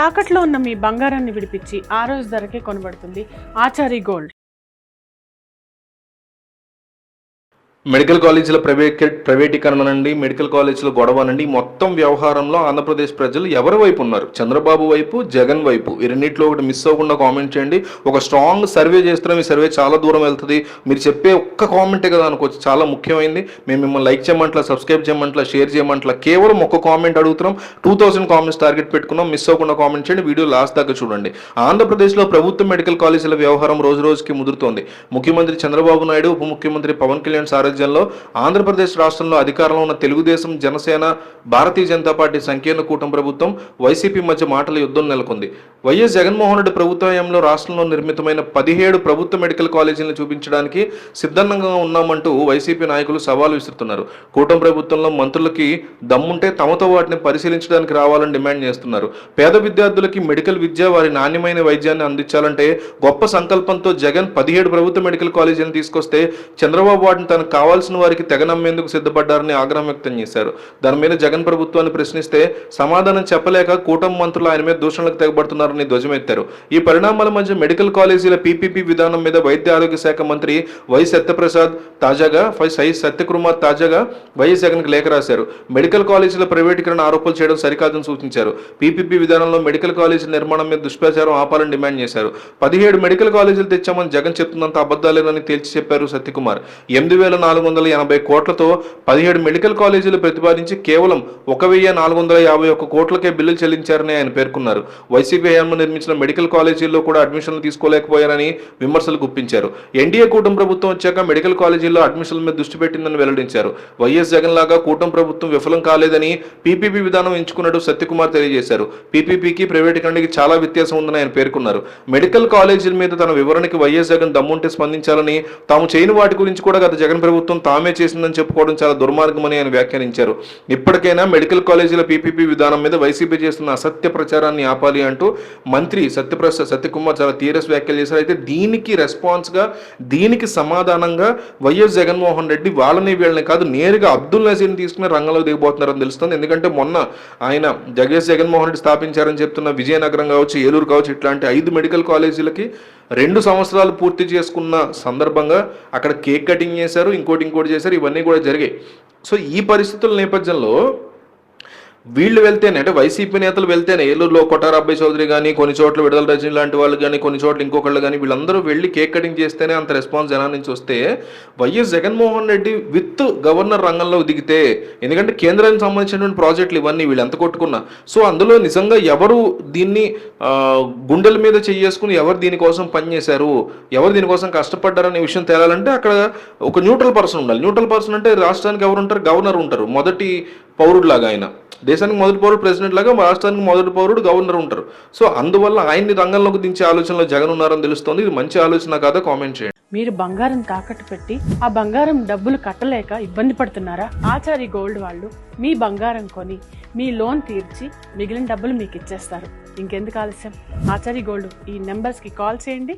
తాకట్లో ఉన్న మీ బంగారాన్ని విడిపించి ఆ రోజు ధరకే కొనబడుతుంది ఆచారి గోల్డ్. మెడికల్ కాలేజీల ప్రైవేటీకరణ అండి, మెడికల్ కాలేజీల గొడవ అనండి, మొత్తం వ్యవహారంలో ఆంధ్రప్రదేశ్ ప్రజలు ఎవరి వైపు ఉన్నారు? చంద్రబాబు వైపు, జగన్ వైపు. ఈ రెండింటిలో ఒకటి మిస్ అవ్వకుండా కామెంట్ చేయండి. ఒక స్ట్రాంగ్ సర్వే చేస్తున్నాం, ఈ సర్వే చాలా దూరం వెళ్తుంది. మీరు చెప్పే ఒక్క కామెంటే కదా అనుకోవచ్చు, చాలా ముఖ్యమైనది. మేము మిమ్మల్ని లైక్ చేయమంటలా, సబ్స్క్రైబ్ చేయమంటలా, షేర్ చేయమంటలా, కేవలం ఒక్క కామెంట్ అడుగుతున్నాం. 2000 కామెంట్స్ టార్గెట్ పెట్టుకున్నాం. మిస్ అవ్వకుండా కామెంట్ చేయండి, వీడియో లాస్ట్ దాకా చూడండి. ఆంధ్రప్రదేశ్లో ప్రభుత్వ మెడికల్ కాలేజీల వ్యవహారం రోజు రోజుకి ముదురుతోంది. ముఖ్యమంత్రి చంద్రబాబు నాయుడు, ఉప ముఖ్యమంత్రి పవన్ కళ్యాణ్ ఆంధ్రప్రదేశ్ రాష్ట్రంలో అధికారంలో ఉన్న తెలుగుదేశం, జనసేన, భారతీయ జనతా పార్టీ సంకీర్ణ కూటమి ప్రభుత్వం, వైసీపీ మధ్య మాటల యుద్ధం నెలకొంది. వైఎస్ జగన్మోహన్ రెడ్డి ప్రభుత్వ హయాంలో రాష్ట్రంలో నిర్మితమైన 17 ప్రభుత్వ మెడికల్ కాలేజీలను చూపించడానికి సిద్ధంగా ఉన్నామంటూ వైసీపీ నాయకులు సవాల్ విసురుతున్నారు. కూటమి ప్రభుత్వంలో మంత్రులకి దమ్ముంటే తమతో వాటిని పరిశీలించడానికి రావాలని డిమాండ్ చేస్తున్నారు. పేద విద్యార్థులకి మెడికల్ విద్య, వారి నాణ్యమైన వైద్యాన్ని అందించాలంటే గొప్ప సంకల్పంతో జగన్ 17 ప్రభుత్వ మెడికల్ కాలేజీలను తీసుకొస్తే చంద్రబాబు వాటిని తనకు కావాల్సిన వారికి తెగ నమ్మేందుకు సిద్ధపడ్డారని ఆగ్రహం వ్యక్తం చేశారు. దాని మీద జగన్ ప్రభుత్వాన్ని ప్రశ్నిస్తే సమాధానం చెప్పలేక కూటమి మంత్రులు ఆయన మీద దూషణలకు తెగబడుతున్నారని ధ్వజమెత్తారు. ఈ పరిణామాల మధ్య మెడికల్ కాలేజీల పీపీపీ విధానం మీద వైద్య ఆరోగ్య శాఖ మంత్రి వై సత్యకుమార్ తాజాగా వైఎస్ జగన్కి లేఖ రాశారు. మెడికల్ కాలేజీల ప్రైవేటీకరణ ఆరోపణలు చేయడం సరికాదని సూచించారు. పీపీపీ విధానంలో మెడికల్ కాలేజీల నిర్మాణం మీద దుష్ప్రచారం ఆపాలని డిమాండ్ చేశారు. 17 మెడికల్ కాలేజీలు తెచ్చామని జగన్ చెప్తున్నంత అబద్ధాలేనని తేల్చి చెప్పారు సత్యకుమార్. 8,450 కోట్లతో 17 మెడికల్ కాలేజీలు ప్రతిపాదించి కేవలం 1,451 కోట్లకే బిల్లులు చెల్లించారని ఆయన పేర్కొన్నారు. వైసీపీ హయాంలో నిర్మించిన మెడికల్ కాలేజీల్లో కూడా అడ్మిషన్లు తీసుకోలేకపోయారని విమర్శలు గుప్పించారు. ఎన్డీఏ కూటమి ప్రభుత్వం వచ్చాక మెడికల్ కాలేజీల్లో అడ్మిషన్ల మీద దృష్టి పెట్టిందని వెల్లడించారు. వైఎస్ జగన్ లాగా కూటమి ప్రభుత్వం విఫలం కాలేదని పీపీపీ విధానం ఎంచుకున్నట్టు సత్యకుమార్ తెలియజేశారు. పీపీపీకి ప్రైవేటీకరణకి చాలా వ్యత్యాసం ఉందని ఆయన పేర్కొన్నారు. మెడికల్ కాలేజీల మీద తన వివరణకి వైఎస్ జగన్ దమ్ముంటే స్పందించాలని, తాము చేయని వాటి గురించి కూడా గత జగన్ ప్రభుత్వం తామే చేసిందని చెప్పుకోవడం చాలా దుర్మార్గమని ఆయన వ్యాఖ్యానించారు. ఇప్పటికైనా మెడికల్ కాలేజీల పీపీపీ విధానం మీద వైసీపీ చేస్తున్న అసత్య ప్రచారాన్ని ఆపాలి అంటూ మంత్రి సత్యకుమార్ చాలా తీరస్ వ్యాఖ్యలు చేశారు. అయితే దీనికి రెస్పాన్స్గా, దీనికి సమాధానంగా వైఎస్ జగన్మోహన్ రెడ్డి వాళ్ళని వీళ్ళని కాదు, నేరుగా అబ్దుల్ నజీర్ని తీసుకుని రంగంలో దిగబోతున్నారని తెలుస్తుంది. ఎందుకంటే మొన్న ఆయన జగన్మోహన్ రెడ్డి స్థాపించారని చెప్తున్న విజయనగరం కావచ్చు, ఏలూరు కావచ్చు, ఇట్లాంటి 5 మెడికల్ కాలేజీలకి 2 సంవత్సరాలు పూర్తి చేసుకున్న సందర్భంగా అక్కడ కేక్ కటింగ్ చేశారు, ఇంకోటి చేశారు. ఇవన్నీ కూడా జరిగాయి. సో ఈ పరిస్థితుల నేపథ్యంలో వీళ్ళు వెళ్తేనే, అంటే వైసీపీ నేతలు వెళ్తేనే, ఏలూరులో కొట్టార అబ్బాయి చౌదరి కానీ, కొన్ని చోట్ల విడుదల రజనీ లాంటి వాళ్ళు కానీ, కొన్ని చోట్ల ఇంకొకళ్ళు కానీ, వీళ్ళందరూ వెళ్ళి కేక్ కటింగ్ చేస్తేనే అంత రెస్పాన్స్ జనాల నుంచి వస్తే YS Jaganmohan Reddy with governor రంగంలో దిగితే, ఎందుకంటే కేంద్రానికి సంబంధించినటువంటి ప్రాజెక్టులు ఇవన్నీ వీళ్ళు ఎంత కొట్టుకున్నా, సో అందులో నిజంగా ఎవరు దీన్ని గుండెల మీద చేసుకుని ఎవరు దీనికోసం పనిచేశారు, ఎవరు దీనికోసం కష్టపడ్డారనే విషయం తేలాలంటే అక్కడ ఒక న్యూట్రల్ పర్సన్ ఉండాలి. న్యూట్రల్ పర్సన్ అంటే రాష్ట్రానికి ఎవరు ఉంటారు? గవర్నర్ ఉంటారు. మొదటి పౌరుడిలాగా ఆయన, దేశానికి మొదటి పౌరుడు ప్రెసిడెంట్ లాగా రాష్ట్రానికి మొదటి పౌరుడు గవర్నర్ ఉంటారు. సో అందువల్ల ఆయన్ని రంగంలోకి దించే ఆలోచనలో జగన్ ఉన్నారని తెలుస్తోంది. ఇది మంచి ఆలోచన కాదా? కామెంట్ చేయండి. మీరు బంగారం తాకట్టు పెట్టి ఆ బంగారం డబ్బులు కట్టలేక ఇబ్బంది పడుతున్నారా? ఆచారి గోల్డ్ వాళ్ళు మీ బంగారం కొని మీ లోన్ తీర్చి మిగిలిన డబ్బులు మీకు ఇచ్చేస్తారు. ఇంకెందుకు ఆలస్యం? ఆచారి గోల్డ్ ఈ నెంబర్స్కి కాల్ చేయండి.